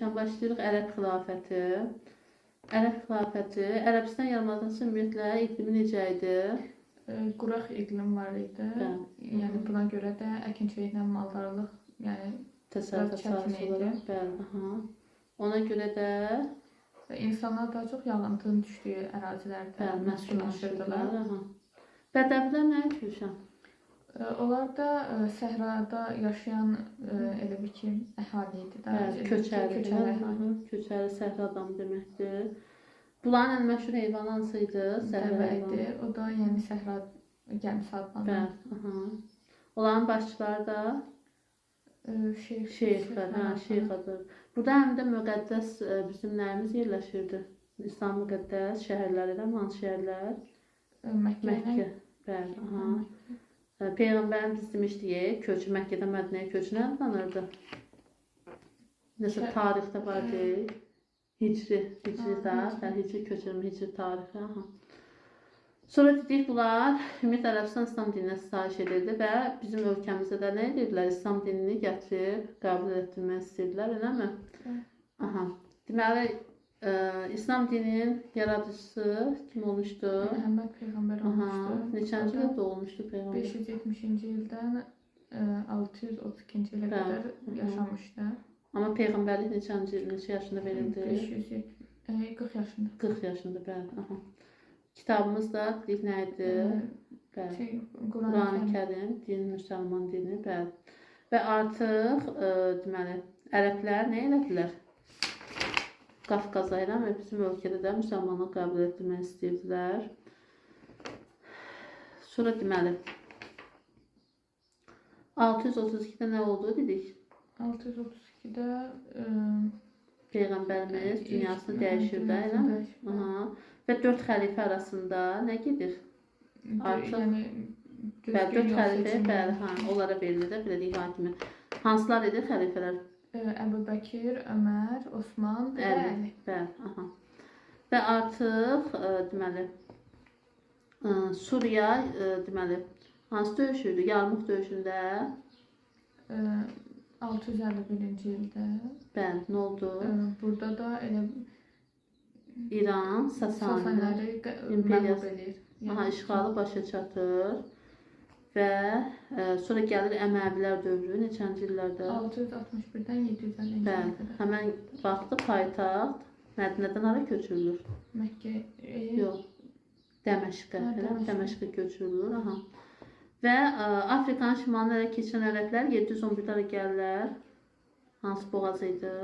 demişkən başlayırıq Ərəb xilafəti. Ərəb xilafəti, Ərəbistan yarımadası ümumiyyətlə iqlimi necə idi? Quraq iqlim var idi. Yəni buna görə də əkinçiliklə maldarlıq, yəni təsərrüfat sahəsi olaraq, bəli, ona görə də insanlar daha çox yağıntının düşdüyü ərazilərdə məskunlaşırdılar. Bədəvilər nə üçün? Onlar da səhrada yaşayan elə bir ki, əhali idi da. Köçəri səhra adamı deməkdir. Bunların ən məşhur heyvanı hansı idi? Dəvə idi. O da yəni səhra gəmisi adlanır. Onların başçıları da şeyxadır. Burada həm də müqəddəs bizim nəyimiz yerləşirdi? İslam müqəddəs şəhərləri də hansı şəhərlər? Məkkə. Bəli. Peyğəmbərimiz demişdi ki, Məkkədən Mədinəyə köçü nə adlanırdı? Nəsə tarixdə var deyil. Hicri köçürmə, hicri tarixi. Sonra dedik, bunlar Ümumiyyətlə Ərəbistan İslam dininə sitayiş edildi və bizim ölkəmizdə də nə edirlər? İslam dinini gətirib, qəbul etdirmək istəyirlər, eləmi? Deməli, İslam dininin yaradıcısı kim olmuşdu? Məhəmməd Peyğəmbər olmuşdu. Neçənci ildə olmuşdu Peyğəmbər? 570-ci ildən 632-ci ilə qədər yaşamışdı. Amma Peyğəmbərlik neçə yaşında verildi? 40 yaşında. 40 yaşında, bəli. Kitabımız da dedik nə idi? Quran-ı Kərim, din, müsəlman dini, bəli. Və artıq, deməli, ərəblər nə elədilər? Qafqaza eləmi? Bizim ölkədə də müsəlmanlıq qəbul etdirmək istəyirdilər. Sonra deməli, 632-də nə oldu dedik? 632-də Peyğəmbərimiz dünyasını dəyişir də, eləmi? Və 4 xəlifə arasında nə gedir? Artıq 4 xəlifə, onlara verilir də, belə deyək hakimi. Hansılar idi xəlifələr? Əbu Bəkir, Ömər, Osman, Əli. Bəli. Və artıq, deməli, Suriya, deməli, hansı döyüşüydü? Yarmuk döyüşündə 651-ci ildə. Bəli, nə oldu? Burada da elə İran, Sasaniləri məğlub edir. İşğalı başa çatır. Və sonra gəlir Əməvilər dövrü, neçənci illərdə? 661-dən 750-ci illərdə. Həmən vaxtı paytaxt Mədinədən hara köçürülür? Məkkə. Yox, Dəməşqə. Dəməşqə köçürülür. Və Afrikanın şimalına elə keçən ərəblər 711-də hara gəlirlər? Hansı boğaz idi?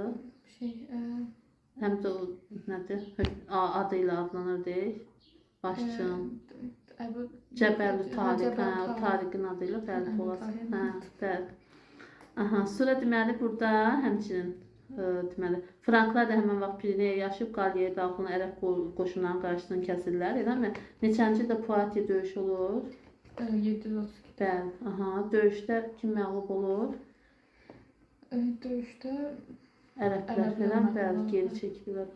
Həm də o nədir? Adı ilə adlanır deyil. Başçının. Cəbəlü Tariq, Tariqin adıyla bəli boğaz. Sonra deməli burada həmçinin deməli Franklar da həmən vaxt Pirinəyə yaşayıb Qaliyaya daxil olan ərəb qoşunların qarşısını kəsirlər, eləmi? Neçənci ildə Poitiers döyüşü olur? 732. Bəli, döyüşdə kim məğlub olur? Döyüşdə ərəblər falan bəli geri çəkilirlər.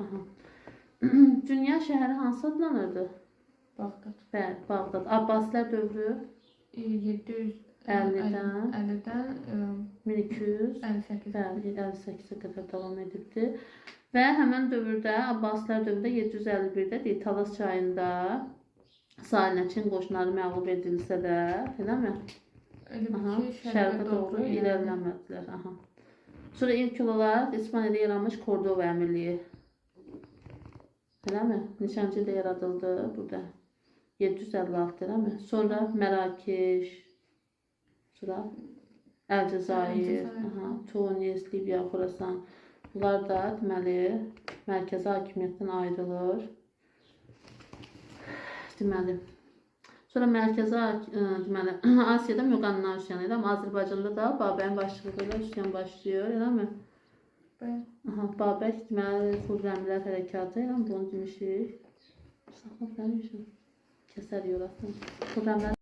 Dünya şəhəri hansı adlanırdı? Bağdad. Bəli, Bağdad. Abbasilər dövrü 750-dən 1258-ə qədər davam edibdi. Və həmən dövrdə, Abbasilər dövründə 751-də Talas çayında sahilinə Çin qoşunları məğlub edilsə də, eləmi? Şərqə doğru irəliləmədilər. Sonra ilk olaraq İspaniyada yaranmış Kordova əmirliyi. Eləmi? Neçənci ildə yaradıldı burada? 756, eləmi? Sonra Mərakeş, sonra Əlcəzair, Tunis, Libiya, Xorasan. Bunlar da deməli mərkəzi hakimiyyətdən ayrılır. Deməli, sonra mərkəzi deməli Asiyada Müqanna üsyanı idi, amma Azərbaycanda da Babəyin başçılığı ilə üsyan başlayır, eləmi? Babək deməli Xürrəmlər hərəkatı, eləmi? Bunu demişik. Saxlaq demişik. Kəsər yorasın. Xürrəmlər